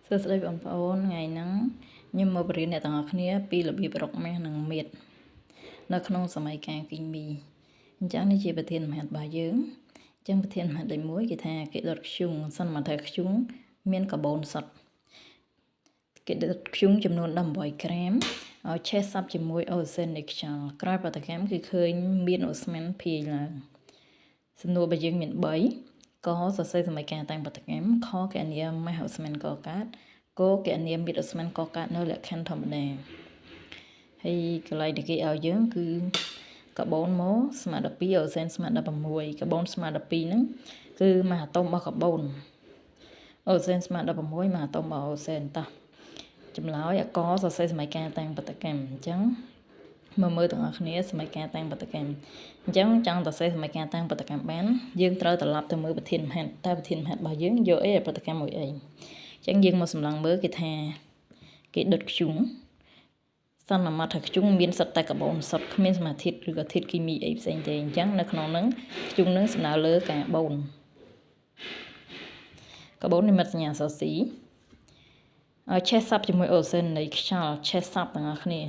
សួស្តីបងប្អូនថ្ងៃហ្នឹងខ្ញុំមកបរៀនអ្នកទាំងអស់គ្នាពីរបៀបរកមាសនិងមៀតនៅក្នុងសម័យកាលគីមីអញ្ចឹងនេះជាប្រធានមហេតុរបស់យើងអញ្ចឹងប្រធានមហេតុទី1គេថាគេដុតធ្យូងសិនមកថាធ្យូងមានកាបូនសុទ្ធគេដុតធ្យូងចំនួន18ក្រាមឲ្យឆេះសាប់ជាមួយអូសែននៃខ្យល់ក្រោយប្រតិកម្មគឺឃើញមានអូស្មန်ភាយឡើងសំណួររបស់យើងមាន3កសរសេរសម័យកាលតាំងប្រតិកម្មខកណនាម៉ាស់អូស្មានកកើតគោកណនាមីតអូស្មានកកើតនៅលក្ខខណ្ឌធម្មតាហើយកន្លែងដែលគេឲ្យយើងគឺកាបូនមកស្មើ12អូសែនស្មើ16កាបូនស្មើ12ហ្នឹងគឺម៉ាស់អាតូមរបស់កាបូនអូសែនស្មើ16ម៉ាស់អាតូមរបស់អូសែនតោះចម្លើយអកសរសេរសម័យកាលតាំងប្រតិកម្មអញ្ចឹងមកមើលទាំងអស់គ្នាសម័យកាលតាំងប្រតិកម្មអញ្ចឹងចង់សរសេរសម័យកាលតាំងប្រតិកម្មបានយើងត្រូវត្រឡប់ទៅមើលប្រធានមហេតុតើប្រធានមហេតុរបស់យើងយកអីឲ្យប្រតិកម្មមួយអីអញ្ចឹងយើងមកសម្លឹងមើលគេថាគេដុតធ្យូងសន្មតថាធ្យូងមានសុទ្ធតែកាបូនសុទ្ធគ្មានសមាធាតុឬក៏ធាតុគីមីអីផ្សេងទេអញ្ចឹងនៅក្នុងហ្នឹងធ្យូងនឹងសំដៅលើកាបូននិមិត្តសញ្ញាអក្សរ C ឲ្យឆេះសាប់ជាមួយអូសែននៃខ្យល់ឆេះសាប់ទាំងអស់គ្នា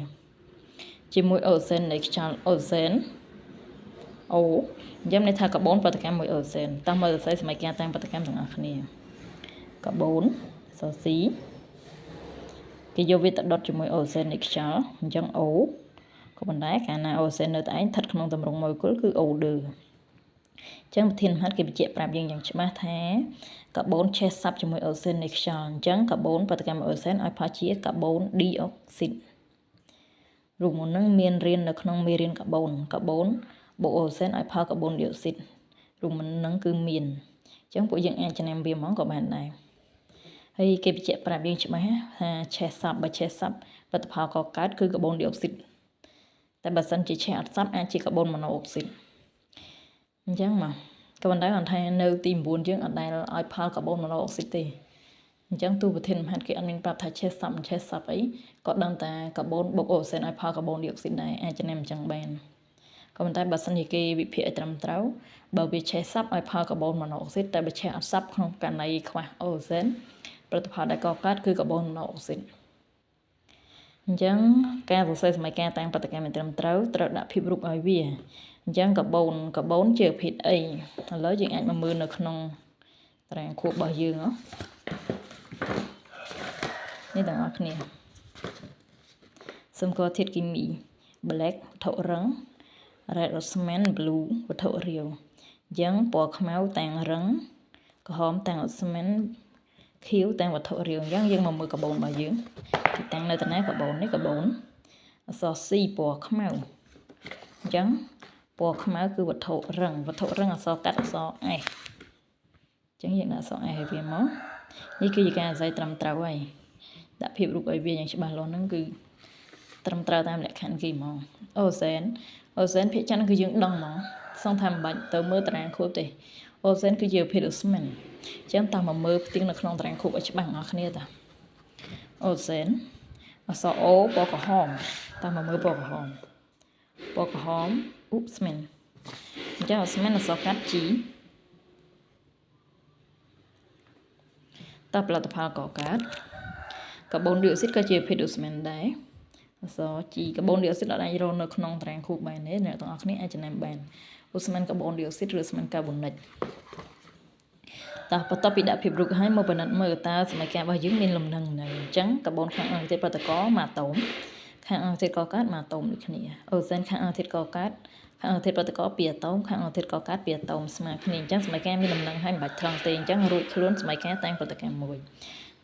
ជាមួយអូសែននៃខ្យល់អូសែនអូអញ្ចឹងន័យថាកាបូនប្រតិកម្មមួយអូសែនតោះមើលសរសេរសម័យកាលតាំងប្រតិកម្មទាំងអស់គ្នាកាបូនសរ C គេយកវាទៅដុតជាមួយអូសែននៃខ្យល់អញ្ចឹងអូក៏ប៉ុន្តែកាលណាអូសែននៅតែឯងស្ថិតក្នុងទម្រង់ម៉ូលេគុលគឺអូដឺអញ្ចឹងប្រធានមហេតុគេបញ្ជាក់ប្រាប់យើងយ៉ាងច្បាស់ថាកាបូនឆេះសាប់ជាមួយអូសែននៃខ្យល់អញ្ចឹងកាបូនប្រតិកម្មអូសែនឲ្យផលជាកាបូនឌីអុកស៊ីតរូបមុននឹងមានរៀននៅក្នុងមេរៀនកាបូនបូកអូសែនឲ្យផលកាបូនឌីអុកស៊ីតរូបមុននឹងគឺមានអញ្ចឹងពួកយើងអាចចំណាំវាហ្មងក៏បានដែរហើយគេបញ្ជាក់ប្រាប់យើងច្បាស់ថាឆេះសាប់បើឆេះសាប់ផលិតផលកកើតគឺកាបូនឌីអុកស៊ីតតែបើសិនជាឆេះអត់សាប់អាចជាកាបូនម៉ូណូអុកស៊ីតអញ្ចឹងមកក៏ប៉ុន្តែគាត់ថានៅទី9យើងអត់ដែលឲ្យផលកាបូនម៉ូណូអុកស៊ីតទេអញ្ចឹងទូប្រធានមហេតុគេអត់មានប្រាប់ថាឆេះសាប់មិនឆេះសាប់អីគាត់ដឹងតែកាបូនបុកអូសែនឲ្យផលកាបូនឌីអុកស៊ីតដែរអាចចំណាំអញ្ចឹងបានក៏ប៉ុន្តែបើសិនជាគេវិភាគឲ្យត្រឹមត្រូវបើវាឆេះសាប់ឲ្យផលកាបូនម៉ូណូអុកស៊ីតតែបើឆេះអត់សាប់ក្នុងករណីខ្វះអូសែនផលិតផលដែលកកើតគឺកាបូនម៉ូណូអុកស៊ីតអញ្ចឹងការសរសេរសម័យកាលតាំងប្រតិកម្មឲ្យត្រឹមត្រូវដាក់ភាពរូបឲ្យវាអញ្ចឹងកាបូនជាប្រភេទអីឥឡូវយើងអាចមកមើលនៅក្នុងតារាងខួបរបស់យើងនេះទាំងអស់គ្នាសម្គាល់ធាតុគីមី black វត្ថុរឹង red osman blue វត្ថុរាវអញ្ចឹងពណ៌ខ្មៅតាំងរឹងក្រហមតាំងអូស្មានខៀវតាំងវត្ថុរាវអញ្ចឹងយើងមកមើលកាបូនរបស់យើងទីតាំងនៅតាណាកាបូននេះកាបូនអក្សរ C ពណ៌ខ្មៅអញ្ចឹងពណ៌ខ្មៅគឺវត្ថុរឹងអក្សរកាត់អក្សរ S អញ្ចឹងយើងដាក់អក្សរ S ឲ្យវាមកនេះគឺជាការអាស្រ័យត្រឹមត្រូវហើយដាក់ភាពរូបឲ្យវាយ៉ាងច្បាស់លាស់ហ្នឹងគឺត្រឹមត្រូវតាមលក្ខខណ្ឌគេហ្មងអូសែនភាគច្រើនគឺយើងដឹងហ្មងសង្ឃថាមិនបាច់ទៅមើលតារាងខួបទេអូសែនគឺជាប្រភេទអូស្មិនអញ្ចឹងតោះមកមើលផ្ទាំងនៅក្នុងតារាងខួបឲ្យច្បាស់បងប្អូនគ្នាតាអូសែនអក្សរ O ពណ៌ក្រហមតោះមកមើលពណ៌ក្រហមអូស្មិនអញ្ចឹងអូស្មិនអក្សរកាត់ G តើផលិតផលកកើតកាបូនឌីអុកស៊ីតក៏ជាប្រភេទអូស្មិនដែរអក្សរ G កាបូនឌីអុកស៊ីតអត់អាចរកនៅក្នុងតារាងខួបបានទេអ្នកទាំងអស់គ្នាអាចចំណាំបានអូស្មិនកាបូនឌីអុកស៊ីតឬអូស្មិនកាបូនិកតើបន្ទាប់ពីដាក់ភាពរូបឲ្យមកពិនិត្យមើលតើសម័យកាលរបស់យើងមានលំនឹងនៅអញ្ចឹងកាបូនខាងអង្គធាតុប្រតិករមួយអាតូមខាងអង្គធាតុកកើតមួយអាតូមដូចគ្នាអូសែនខាងអង្គធាតុកកើតខាងអង្គធាតុប្រតិករ2អាតូមខាងអង្គធាតុកកើត2អាតូមស្មើគ្នាអញ្ចឹងសម័យកាលមានលំនឹងហើយមិនបាច់ត្រង់ទេអញ្ចឹងរួចខ្លួនសម័យកាលតាំងប្រតិកម្មមួយ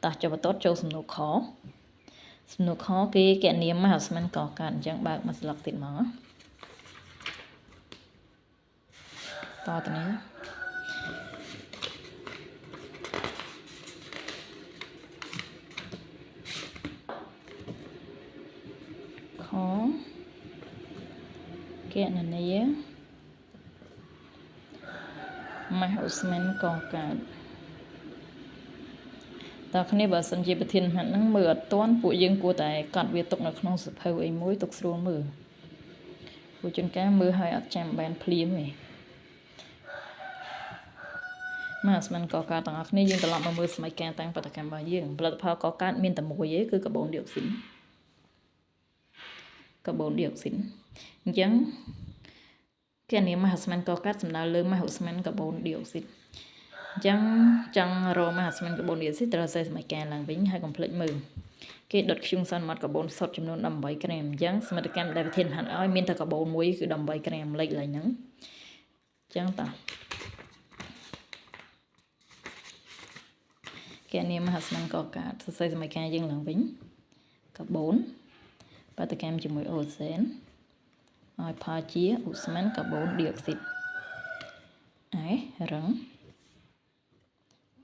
តោះចុះបន្ទាត់ចូលសំណួរខគេគណនាម៉ាស់អូស្មានកកើតអញ្ចឹងបើកមួយស្លឹកទៀតមកតទៅនេះខគណនាម៉ាស់អូស្មានកកើតតើគ្នាបើសិនជាប្រធានមហេតុហ្នឹងមើលអត់ទាន់ពួកយើងគួរតែកត់វាទុកនៅក្នុងសភៅអីមួយទុកស្រួលមើលពួកជនការមើលឲ្យអត់ចាំបានភ្លាមទេ ម៉ាសមិនកកាទាំងអស់គ្នាយើងត្រឡប់មកមើលសម័យកាលតាំងបដកម្មរបស់យើងផលិតផលកកាមានតែមួយទេគឺកាបូនឌីអុកស៊ីនអញ្ចឹងគណនាមហាស្មានកកាសំដៅលើមហាស្មានកាបូនឌីអុកស៊ីនអញ្ចឹងចង់រកមហាស្មានកាបូនឌីអុកស៊ីនត្រូវសេសម័យកាលឡើងវិញហើយកុំភ្លេចមើលគេដុតធ្យូងសន្មតកាបូនសុទ្ធចំនួន18ក្រាមអញ្ចឹងសមិទ្ធកម្មដែលប្រធានបហាត់ឲ្យមានតែកាបូនមួយគឺ18ក្រាមលេខឡើងហ្នឹងអញ្ចឹងតោះគណនាមហាស្មានកកាសរសេរសម័យកាលយើងឡើងវិញកាបូនបាតុកម្មជាមួយអូសែនឲ្យផលជាឧស្ម័នកាបូនឌីអុកស៊ីតរឹង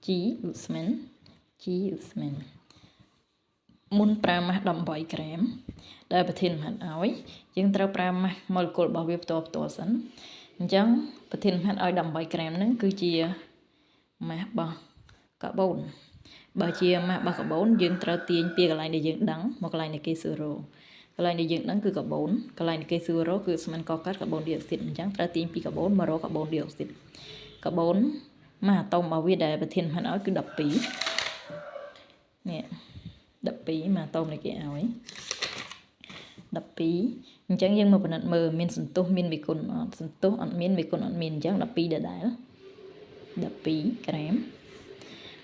G ឧស្ម័ន មុនប្រើម៉ាស់18ក្រាមដែលប្រធានបហាត់ឲ្យយើងត្រូវប្រើម៉ាស់ម៉ូលេគុលរបស់វាផ្ទាល់សិនអញ្ចឹងប្រធានបហាត់ឲ្យ18ក្រាមហ្នឹងគឺជាម៉ាស់របស់កាបូនបើជាម៉ាស់របស់កាបូនយើងត្រូវទាញពីកន្លែងដែលយើងដឹងមកកន្លែងនៃគេស៊ូរ៉ូកន្លែងដែលយើងដឹងគឺកាបូនកន្លែងនៃគេស៊ូរ៉ូគឺស្មានកកាត់កាបូនឌីអុកស៊ីតអញ្ចឹងត្រូវទាញពីកាបូនមករកកាបូនឌីអុកស៊ីតកាបូនម៉ាស់អាតូមរបស់វាដែលប្រធានបហាត់ឲ្យគឺ12នេះ12ម៉ាស់អាតូមនៃគេឲ្យ12អញ្ចឹងយើងមកពិនិត្យមើលមានសន្ទុះមានវិគុណអត់សន្ទុះអត់មានវិគុណអត់មានអញ្ចឹង12ដដែល12ក្រាម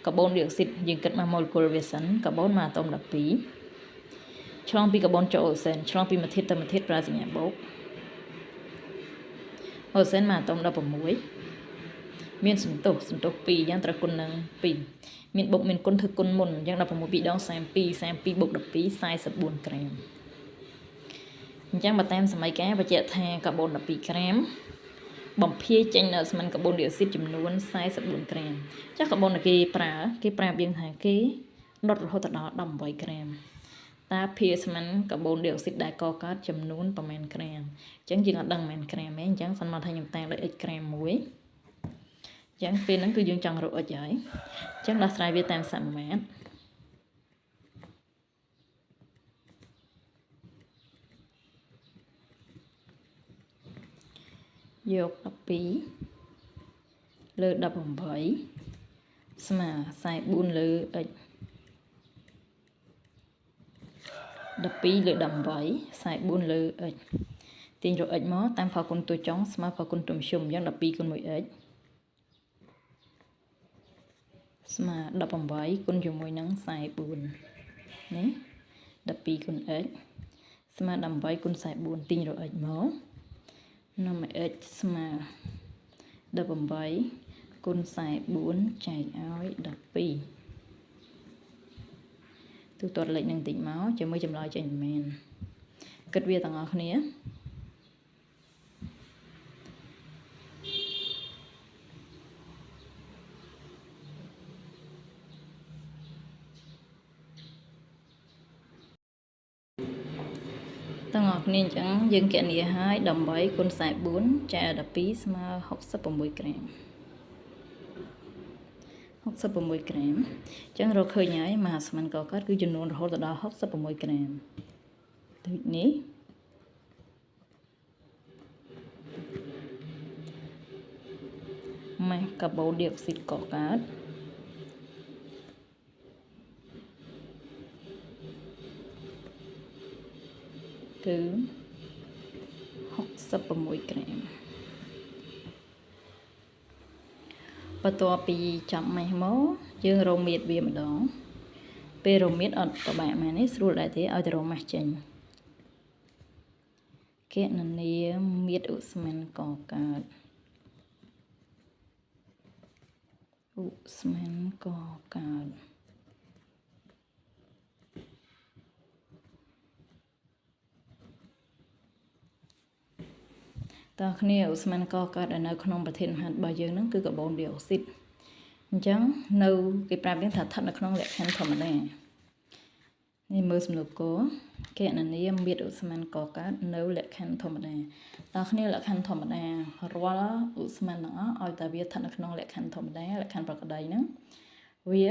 កាបូនឌីអុកស៊ីតយើងគិតមកម៉ូលេគុលវាសិនកាបូនម៉ាស់អាតូម12ឆ្លងពីកាបូនចូលអូសែនឆ្លងពីមួយធាតុទៅមួយធាតុប្រើសញ្ញាបូកអូសែនម៉ាស់អាតូម16មានសន្ទុះ2យ៉ាងត្រូវគុណនឹង2មានបុកមានគុណធ្វើគុណមុនអញ្ចឹង16 2ដង32បូក12 44ក្រាមអញ្ចឹងបើតាមសម័យកាលបញ្ជាក់ថាកាបូន12ក្រាមបំភាយចេញនៅស្មានកាបូនឌីអុកស៊ីតចំនួន44ក្រាមចាស់កាបូនដែលគេប្រាប់យើងថាគេដុតរហូតដល់18ក្រាមតើភាគស្មានកាបូនឌីអុកស៊ីតដែលកកើតចំនួនប្រមាណក្រាមអញ្ចឹងយើងអត់ដឹងប្រមាណក្រាមទេអញ្ចឹងសន្មតថាខ្ញុំតាំងដោយ x ក្រាម1អញ្ចឹងពេលហ្នឹងគឺយើងចង់រក x ហើយអញ្ចឹងដោះស្រាយវាតាមសមាមាត្រយក12លើ18ស្មើ44លើ x 12លើ18 44លើ x ទាញរក x មកតាមផលគុណតួចុងស្មើផលគុណទុំមធ្យមអញ្ចឹង12គុណ 1x ស្មើ18គុណជាមួយនឹង44នេះ12គុណ x ស្មើ18គុណ44ទាញរក x មកនាំ x ស្មើ18គុណ44ចែកឲ្យ12ទូទាត់លេខនឹងតិចមកជាមួយចម្លើយចេញមែនគិតវាទាំងអស់គ្នាទាំងអស់គ្នាអញ្ចឹងយើងគណនាឲ្យ18គុណ44ចែក12ស្មើ66ក្រាម66ក្រាមអញ្ចឹងរកឃើញហើយមហាស្មានកកើតគឺចំនួនរហូតដល់66ក្រាមដូចនេះម៉ាស់កាបូនឌីអុកស៊ីតកកើតគឺ66ក្រាមបន្ទាប់ពីចាប់ម៉េះមកយើងរមៀតវាម្ដងពេលរមៀតអត់ពិបាកមែនទេស្រួលដែរទេឲ្យតែរមម៉ាស់ចេញគណនាមៀតឧស្ម័នកកើតឧស្ម័នកកើតតើគ្នាឧស្ម័នកកើតនៅក្នុងប្រធានបហាត់របស់យើងហ្នឹងគឺកាបូនឌីអុកស៊ីតអញ្ចឹងនៅគេប្រាប់យើងថាស្ថិតនៅក្នុងលក្ខខណ្ឌធម្មតានេះមើលសំណួរគោគណនាមៀតឧស្ម័នកកើតនៅលក្ខខណ្ឌធម្មតាតើគ្នាលក្ខខណ្ឌធម្មតារាល់ឧស្ម័នទាំងអស់ឲ្យតែវាស្ថិតនៅក្នុងលក្ខខណ្ឌធម្មតាលក្ខខណ្ឌប្រកដីហ្នឹងវា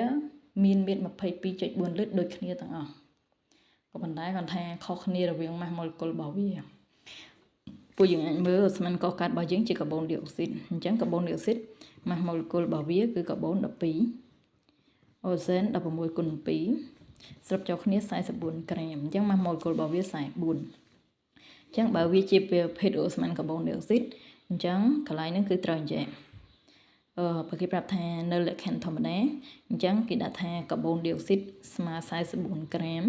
មានមៀត 22.4 លីត្រដូចគ្នាទាំងអស់ក៏ប៉ុន្តែគាត់ថាខុសគ្នារវាងម៉ាស់ម៉ូលេគុលរបស់វាពួកយើងអាចមើលឧស្ម័នកកើតរបស់យើងជាកាបូនឌីអុកស៊ីតអញ្ចឹងកាបូនឌីអុកស៊ីត ម៉ាស់ម៉ូលេគុលរបស់វាគឺកាបូន12អូសែន16គុណ2ស្រុបចូលគ្នា44ក្រាមអញ្ចឹងម៉ាស់ម៉ូលេគុលរបស់វា44អញ្ចឹងបើវាជាប្រភេទអូស្មန်កាបូនឌីអុកស៊ីតអញ្ចឹងកន្លែងហ្នឹងគឺត្រូវអញ្ចឹងបើគេប្រាប់ថានៅលក្ខខណ្ឌធម្មតាអញ្ចឹងគេដាក់ថាកាបូនឌីអុកស៊ីតស្មើ44ក្រាម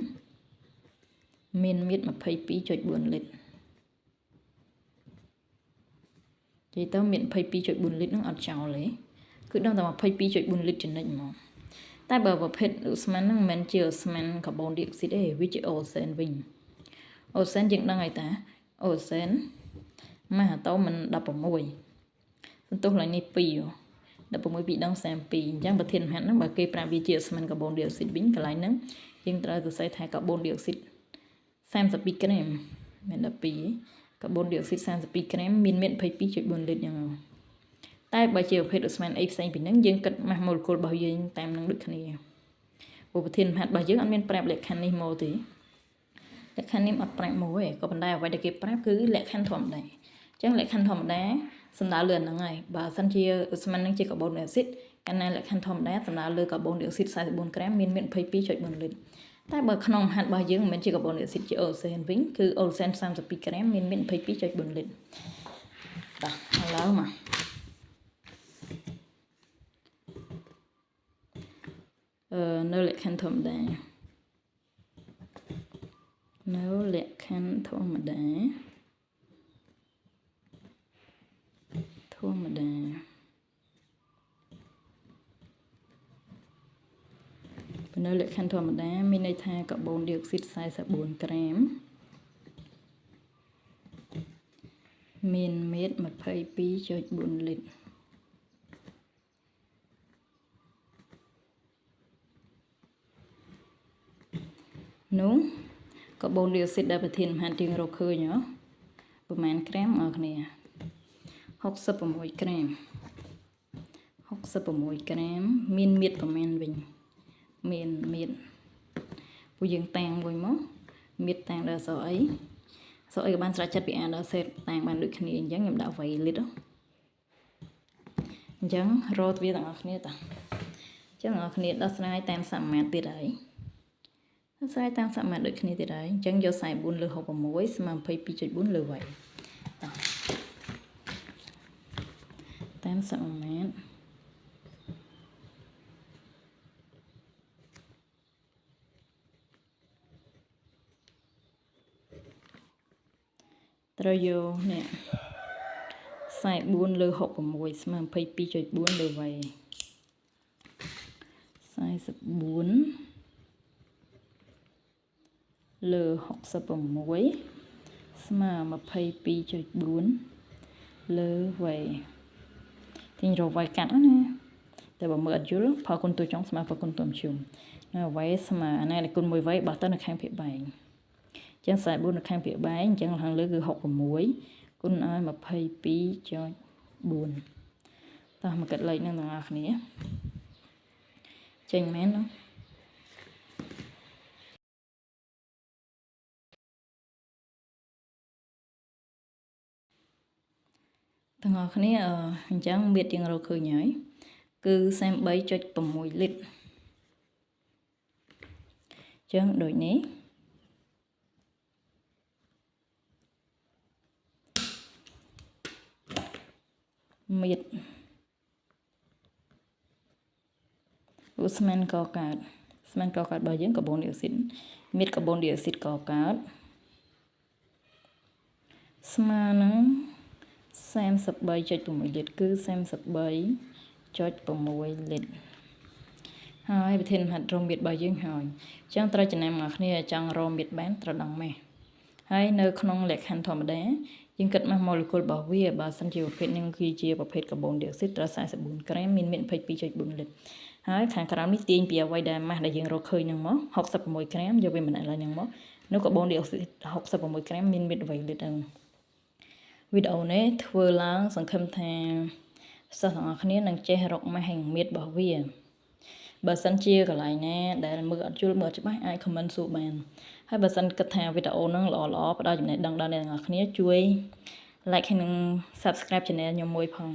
មានមាត្រ 22.4 លីត្រនិយាយទៅមាន 22.4 លីត្រហ្នឹងអត់ចោលទេគឺដឹងតែ 22.4 លីត្រចំណិចហ្មងតែបើប្រភេទអូស្មန်ហ្នឹងមិនមែនជាអូស្មန်កាបូនឌីអុកស៊ីតទេវាជាអូសែនវិញអូសែនយើងដឹងហើយតាអូសែនម៉ាស់អាតូមមិន16សន្ទុះឡើងនេះ2 16 2ដង32អញ្ចឹងប្រធានបត្តិហ្នឹងបើគេប្រាប់វាជាអូស្មန်កាបូនឌីអុកស៊ីតវិញកន្លែងហ្នឹងយើងត្រូវសរសេរថាកាបូនឌីអុកស៊ីត32ក្រាមមិន12ទេកាបូនឌីអុកស៊ីត32ក្រាមមានមាត្រ 22.4 លីត្រយ៉ាងតែបើជាប្រភេទអូស្មန်អីផ្សេងពីហ្នឹងយើងគិតម៉ាស់ម៉ូលេគុលរបស់យើងតាមនឹងដូចគ្នាព្រោះប្រធានបត្តិរបស់យើងអត់មានប្រាប់លក្ខខណ្ឌនេះមកទេលក្ខខណ្ឌនេះអត់ប្រាប់មកទេក៏ប៉ុន្តែអ្វីដែលគេប្រាប់គឺលក្ខខណ្ឌធម្មតាអញ្ចឹងលក្ខខណ្ឌធម្មតាសំដៅលើហ្នឹងហើយបើសិនជាអូស្មန်នឹងជាកាបូនឌីអុកស៊ីតកាលណាលក្ខខណ្ឌធម្មតាសំដៅលើកាបូនឌីអុកស៊ីត44ក្រាមមានមាត្រ 22.4 លីត្រតែបើក្នុងមហាត់របស់យើងមិនមែនជាកាបូនឌីអុកស៊ីតជាអូសែនវិញគឺអូសែន32ក្រាមមានមាត្រ 22.4 លីត្របាទឥឡូវមកនៅលក្ខខណ្ឌធម្មតានៅលក្ខខណ្ឌធម្មតានៅលក្ខខណ្ឌធម្មតាមានន័យថាកាបូនឌីអុកស៊ីត44ក្រាមមានមាត្រ 22.4 លីត្រនោះកាបូនឌីអុកស៊ីតដែលប្រធានបត្តិយើងរកឃើញប្រមាណក្រាមអរគ្នា66ក្រាម66ក្រាមមានមាត្រប្រមាណវិញមានមាត្រពួកយើងតាំងមួយមកមាត្រតាំងដល់អក្សរអីក៏បានស្រេចចិត្តពី A ដល់ Z តាំងបានដូចគ្នាអញ្ចឹងខ្ញុំដាក់វាលីត្រអញ្ចឹងរកវាទាំងអស់គ្នាតាអញ្ចឹងអ្នកគ្នាដោះស្រាយតាមសមាមាត្រទៀតហើយដោះស្រាយតាមសមាមាត្រដូចគ្នាទៀតហើយអញ្ចឹងយក44លើ66ស្មើ 22.4 លើ y តាមសមាមាត្រត្រូវយកនេះ44លើ66ស្មើ 22.4 លើ y 44លើ66ស្មើ 22.4 លើ y ទីរក y កាត់ណាតែបើមើលអត់យល់ផលគុណតួចុងស្មើផលគុណតួមជ្រុំ y ស្មើអាណាដែលគុណ 1y បោះទៅនៅខាងភាគបែងអញ្ចឹង44នៅខាងភាគបែងអញ្ចឹងខាងលើគឺ66គុណឲ្យ 22.4 តោះមកកាត់លេខនឹងទាំងអស់គ្នាចេញមែនទេទាំងអស់គ្នាអញ្ចឹងមាត្រយើងរកឃើញហើយគឺ33.6 លីត្រអញ្ចឹងដូចនេះមាត្រអូស្មန်កកើតស្មានកកើតរបស់យើងកាបូនឌីអុកស៊ីតមាត្រកាបូនឌីអុកស៊ីតកកើតស្មើនឹង33.6 លីត្រគឺ33.6 លីត្រហើយប្រធានបត្តិរមមាត្ររបស់យើងហើយអញ្ចឹងត្រូវចំណាំអ្នកគ្នាចង់រមមាត្របានត្រូវដឹងម៉េះហើយនៅក្នុងលក្ខខណ្ឌធម្មតាយើងគិតម៉ាស់ម៉ូលេគុលរបស់វាបើសិនជាប្រភេទនឹងគឺជាប្រភេទកាបូនឌីអុកស៊ីតត្រូវ44ក្រាមមានមាត្រ 22.4 លីត្រហើយខាងក្រោមនេះទាញពីអ្វីដែលម៉ាស់ដែលយើងរកឃើញនឹងមក66ក្រាមយកវាមិនឡើងនឹងមកនោះកាបូនឌីអុកស៊ីត66ក្រាមមានមាត្រ8លីត្រហ្នឹងវីដេអូនេះធ្វើឡើងសង្ឃឹមថាសិស្សទាំងអស់គ្នានឹងចេះរកម៉ាស់ហើយមាត្ររបស់វាបើសិនជាកន្លែងណាដែលមើលអត់យល់មើលច្បាស់អាច comment សួរបានហើយបើសិនគិតថាវីដេអូហ្នឹងល្អៗផ្ដល់ចំណេះដឹងដល់អ្នកទាំងអស់គ្នាជួយ like ហើយនិង subscribe channel ខ្ញុំមួយផង